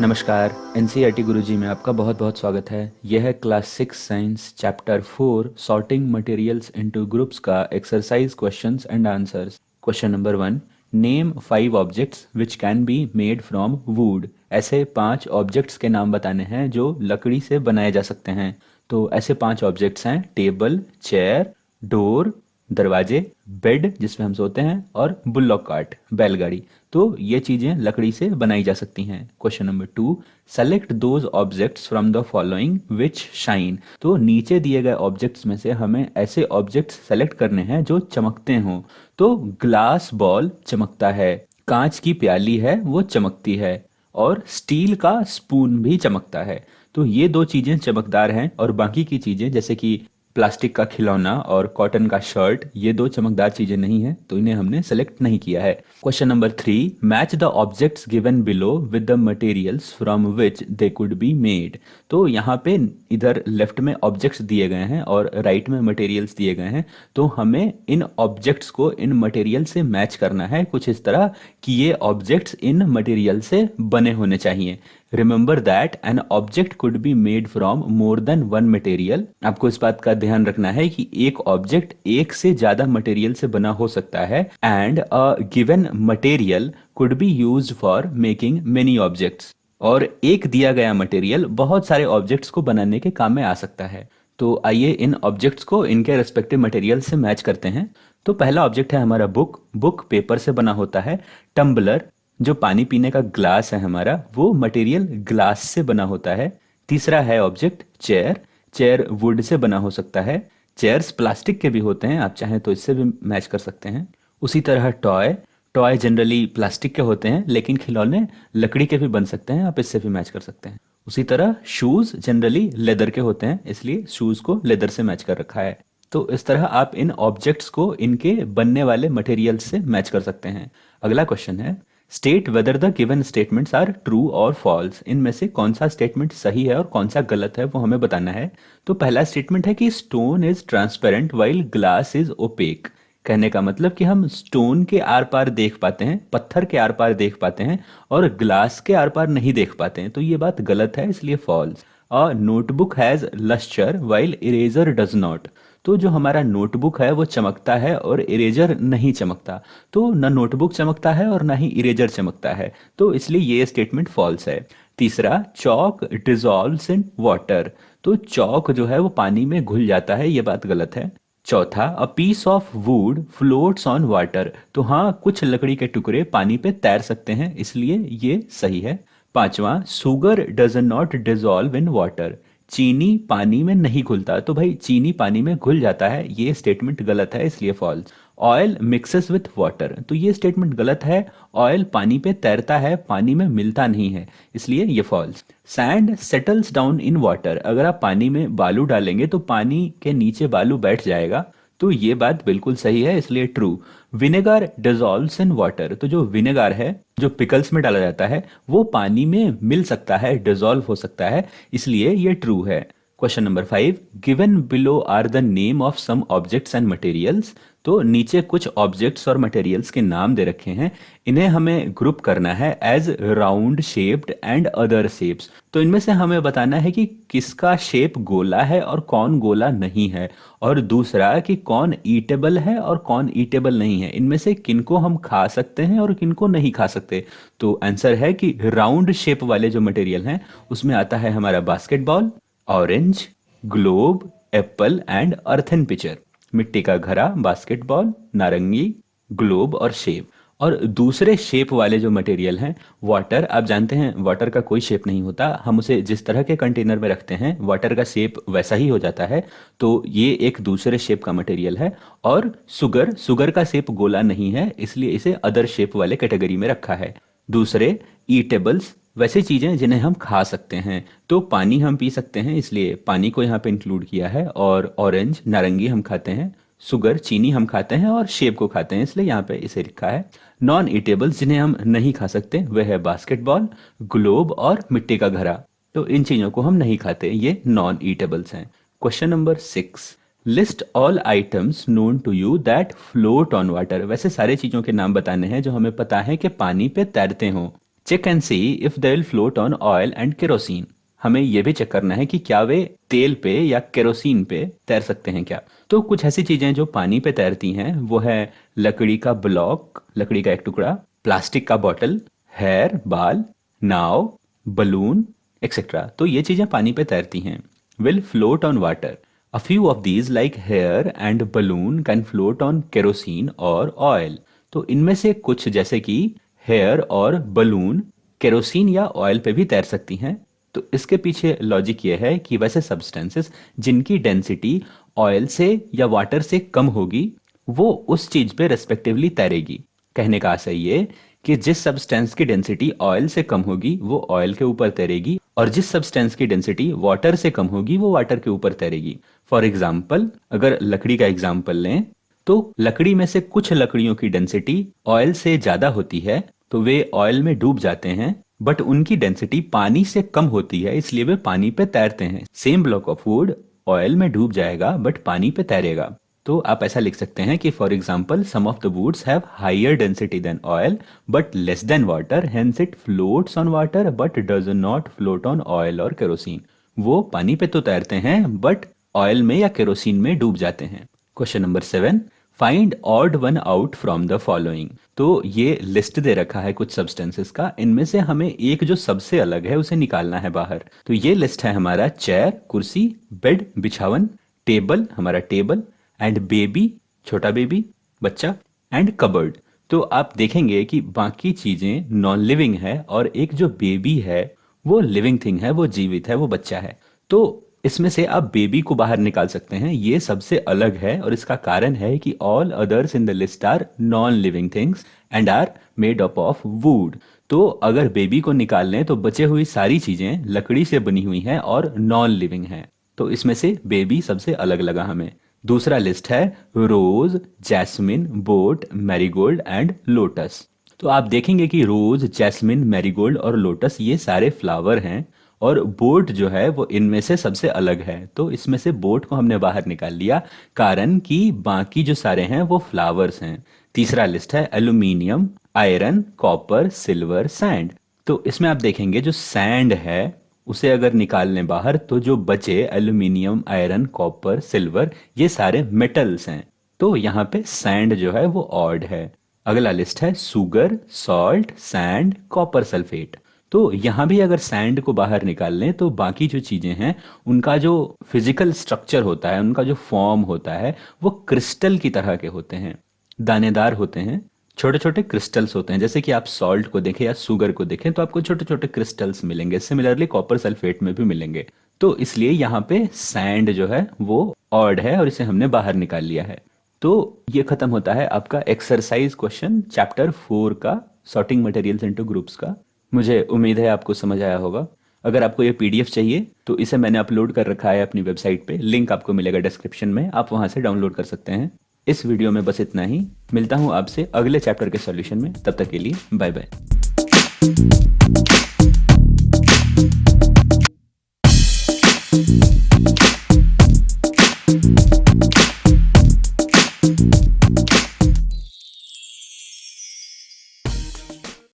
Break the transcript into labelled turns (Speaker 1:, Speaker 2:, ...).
Speaker 1: नमस्कार। एनसीईआरटी गुरुजी में आपका बहुत बहुत स्वागत है। यह है class 6 science chapter 4 sorting materials into groups का exercise questions and answers. Question number 1, name 5 objects which can be made from wood. ऐसे 5 ऑब्जेक्ट्स के नाम बताने हैं जो लकड़ी से बनाए जा सकते हैं। तो ऐसे 5 ऑब्जेक्ट्स हैं टेबल, चेयर, डोर, दरवाजे, बेड जिसमें हम सोते हैं, और बुल्लॉक कार्ट बैलगाड़ी। तो ये चीज़ें लकड़ी से बनाई जा सकती हैं। Question number 2, select those objects from the following which shine. तो नीचे दिए गए ऑब्जेक्ट्स में से हमें ऐसे ऑब्जेक्ट्स सेलेक्ट करने हैं जो चमकते हों। तो ग्लास बॉल चमकता है, कांच की प्याली है वो चमकती है, और स्टील का स्पून भी चमकता है। तो ये दो चीज़ें चमकदार हैं, और बाकी की चीज़ें जैसे कि प्लास्टिक का खिलौना और कॉटन का शर्ट, ये दो चमकदार चीजें नहीं हैं, तो इन्हें हमने सेलेक्ट नहीं किया है। Question number 3, match the objects given below with the materials from which they could be made. तो यहाँ पे इधर लेफ्ट में ऑब्जेक्ट्स दिए गए हैं और राइट में मटेरियल्स दिए गए हैं। तो हमें इन ऑब्जेक्ट्स को इन मटेरियल से मैच करना है कुछ इस तरह कि ये ऑब्जेक्ट्स इन मटेरियल से बने होने चाहिए। Remember that an object could be made from more than one material. आपको इस बात का ध्यान रखना है कि एक ऑब्जेक्ट एक से ज्यादा मटेरियल से बना हो सकता है, and a given material could be used for making many objects. और एक दिया गया मटेरियल बहुत सारे ऑब्जेक्ट्स को बनाने के काम में आ सकता है। तो आइए इन ऑब्जेक्ट्स को इनके रेस्पेक्टिव मटेरियल से मैच करते हैं। तो पहला ऑब्जेक्ट है हमारा बुक। बुक पेपर से बना होता है। टम्बलर, जो पानी पीने का ग्लास है हमारा, वो मटेरियल ग्लास से बना होता है। तीसरा है object chair. Chair would say बना हो सकता है। चेयर्स प्लास्टिक के भी होते हैं, आप चाहें तो इससे भी मैच कर सकते हैं। उसी तरह टॉय। टॉय जनरली प्लास्टिक के होते हैं, लेकिन खिलौने लकड़ी के भी बन सकते हैं, आप इससे भी मैच कर सकते हैं। उसी तरह शूज जनरली लेदर के होते हैं, इसलिए शूज को लेदर से मैच कर रखा है। तो इस तरह आप इन ऑब्जेक्ट्स को इनके बनने वाले मटेरियल से मैच कर सकते हैं। अगला क्वेश्चन है, state whether the given statements are true और फॉल्स। इनमें से कौन सा स्टेटमेंट सही है और कौन सा गलत है वो हमें बताना है। तो पहला स्टेटमेंट है कि stone is transparent while glass is opaque. कहने का मतलब कि हम स्टोन के आर पार देख पाते हैं, पत्थर के आर पार देख पाते हैं, और ग्लास के आर पार नहीं देख पाते हैं। तो ये बात गलत है, इसलिए फॉल्स। और notebook has lustre while eraser does not. तो जो हमारा नोटबुक है वो चमकता है और इरेजर नहीं चमकता। तो ना नोटबुक चमकता है और ना ही इरेजर चमकता है, तो इसलिए ये स्टेटमेंट फॉल्स है। तीसरा, चॉक डिजॉल्व्स इन वाटर। तो चॉक जो है वो पानी में घुल जाता है, ये बात गलत है। चौथा, a piece of wood floats on water. तो हाँ, कुछ लकड़ी के टुकड़े पानी पे तैर सकते हैं, इसलिए ये सही है। पांचवा, sugar does not dissolve in water. चीनी पानी में नहीं घुलता। तो भाई चीनी पानी में घुल जाता है, ये स्टेटमेंट गलत है, इसलिए false. Oil mixes with water. तो ये स्टेटमेंट गलत है। ऑयल पानी पे तैरता है, पानी में मिलता नहीं है, इसलिए ये false. Sand settles down in water. अगर आप पानी में बालू डालेंगे तो पानी के नीचे बालू बैठ जाएगा, तो ये बात बिल्कुल सही है, इसलिए true. Vinegar dissolves in water. तो जो विनेगर है, जो पिकल्स में डाला जाता है, वो पानी में मिल सकता है, डिजॉल्व हो सकता है, इसलिए ये ट्रू है। Question number 5, given below are the name of some objects and materials. तो नीचे कुछ ऑब्जेक्ट्स और मटेरियल्स के नाम दे रखे हैं, इन्हें हमें ग्रुप करना है as round shaped and other shapes. तो इनमें से हमें बताना है कि किसका शेप गोला है और कौन गोला नहीं है, और दूसरा कि कौन ईटेबल है और कौन ईटेबल नहीं है, इनमें से किनको हम खा सकते हैं और किनको नहीं खा सकते। तो आंसर है कि राउंड शेप वाले जो मटेरियल हैं उसमें आता है हमारा basketball, orange, globe, apple and earthen pitcher. मिट्टी का घड़ा, बास्केटबॉल, नारंगी, ग्लोब और शेप। और दूसरे शेप वाले जो मटेरियल हैं, वाटर, आप जानते हैं वाटर का कोई शेप नहीं होता, हम उसे जिस तरह के कंटेनर में रखते हैं वाटर का शेप वैसा ही हो जाता है, तो ये एक दूसरे शेप का मटेरियल है। और सुगर, सुगर का शेप गोला नहीं है, इसलिए इसे अदर शेप वाले कैटेगरी में रखा है। दूसरे ईटेबल्स, वैसी चीजें जिन्हें हम खा सकते हैं। तो पानी हम पी सकते हैं, इसलिए पानी को यहाँ पे इंक्लूड किया है। और ऑरेंज, नारंगी हम खाते हैं, सुगर, चीनी हम खाते हैं, और शेप को खाते हैं, इसलिए यहाँ पे इसे लिखा है। नॉन ईटेबल्स जिन्हें हम नहीं खा सकते वह है बास्केटबॉल, ग्लोब और मिट्टी का घड़ा। तो इन चीजों को हम नहीं खाते, ये नॉन ईटेबल्स हैं। Question number 6, list all items known to you that float on water. वैसे सारे चीजों के नाम बताने हैं जो हमें पता है कि पानी पे तैरते हों। Check and see if they will float on oil and kerosene. हमें यह भी चेक करना है कि क्या वे तेल पे या केरोसिन पे तैर सकते हैं क्या। तो कुछ ऐसी चीजें जो पानी पे तैरती हैं वो है लकड़ी का ब्लॉक, लकड़ी का एक टुकड़ा, प्लास्टिक का बॉटल, हेयर बाल, नाव, बलून एक्सेट्रा। तो ये चीजें पानी पे तैरती हैं। Will float on water. A few of these like hair and balloon can float on kerosene और ऑयल। तो इनमें से कुछ जैसे कि हेयर और बलून केरोसिन या ऑयल पे भी तैर सकती हैं। तो इसके पीछे लॉजिक ये है कि वैसे सब्सटेंसेस जिनकी डेंसिटी ऑयल से या वाटर से कम होगी वो उस चीज पे रेस्पेक्टिवली तैरेगी। कहने का आशय ये कि जिस सब्सटेंस की डेंसिटी ऑयल से कम होगी वो ऑयल के ऊपर तैरेगी और जिस सब्सटेंस की डेंसिटी वाटर से कम होगी वो वाटर के ऊपर तैरेगी। फॉर एग्जाम्पल, अगर लकड़ी का एग्जाम्पल लें तो लकड़ी में से कुछ लकड़ियों की डेंसिटी ऑयल से ज्यादा होती है तो वे ऑयल में डूब जाते हैं, बट उनकी डेंसिटी पानी से कम होती है इसलिए वे पानी पे तैरते हैं। Same block of would oil में डूब जाएगा बट पानी पे तैरेगा। तो आप ऐसा लिख सकते हैं कि for example some of the woods have higher density than oil but less than water, hence it floats on water but does not float on oil और केरोसिन। वो पानी पे तो तैरते हैं बट ऑयल में या केरोसिन में डूब जाते हैं। Question number 7, find odd one out from the following. तो ये लिस्ट दे रखा है कुछ सब्सटेंसेस का, इनमें से हमें एक जो सबसे अलग है उसे निकालना है बाहर। तो ये लिस्ट है हमारा चेयर कुर्सी, बेड बिछावन, टेबल हमारा टेबल, एंड बेबी छोटा बेबी बच्चा, एंड कबर्ड। तो आप देखेंगे कि बाकी चीजें नॉन लिविंग है और एक जो बेबी है वो लिविंग थिंग है, वो जीवित है, वो बच्चा है। तो इसमें से आप बेबी को बाहर निकाल सकते हैं, ये सबसे अलग है और इसका कारण है कि all others in the list are non living things and are made up of wood. तो अगर बेबी को निकाल लें तो बचे हुई सारी चीजें लकड़ी से बनी हुई हैं और नॉन लिविंग हैं। तो इसमें से बेबी सबसे अलग लगा हमें। दूसरा लिस्ट है rose, jasmine, boat, marigold and lotus. तो आप देखेंगे कि रोज, जैस्मिन, मैरीगोल्ड और लोटस ये सारे फ्लावर हैं और बोट जो है वो इनमें से सबसे अलग है। तो इसमें से बोट को हमने बाहर निकाल लिया कारण कि बाकी जो सारे हैं वो फ्लावर्स हैं। तीसरा लिस्ट है aluminium, iron, copper, silver, sand. तो इसमें आप देखेंगे जो सैंड है उसे अगर निकाल लें बाहर तो जो बचे एल्यूमिनियम, आयरन, कॉपर, सिल्वर ये सारे मेटल्स हैं। तो यहाँ पे सैंड जो है वो ऑड है। अगला लिस्ट है sugar, salt, sand, copper sulphate. तो यहाँ भी अगर सैंड को बाहर निकाल लें तो बाकी जो चीजें हैं उनका जो फिजिकल स्ट्रक्चर होता है, उनका जो फॉर्म होता है वो क्रिस्टल की तरह के होते हैं, दानेदार होते हैं, छोटे छोटे क्रिस्टल्स होते हैं। जैसे कि आप सॉल्ट को देखें या सुगर को देखें तो आपको छोटे छोटे क्रिस्टल्स मिलेंगे, सिमिलरली कॉपर सल्फेट में भी मिलेंगे। तो इसलिए यहाँ पे सैंड जो है वो ऑड है और इसे हमने बाहर निकाल लिया है। तो ये खत्म होता है आपका एक्सरसाइज क्वेश्चन चैप्टर 4 का, सॉर्टिंग मटेरियल्स इनटू ग्रुप्स का। मुझे उम्मीद है आपको समझ आया होगा। अगर आपको ये पीडीएफ चाहिए तो इसे मैंने अपलोड कर रखा है अपनी वेबसाइट पे, लिंक आपको मिलेगा डिस्क्रिप्शन में, आप वहां से डाउनलोड कर सकते हैं। इस वीडियो में बस इतना ही। मिलता हूं आपसे अगले चैप्टर के सॉल्यूशन में, तब तक के लिए बाय बाय।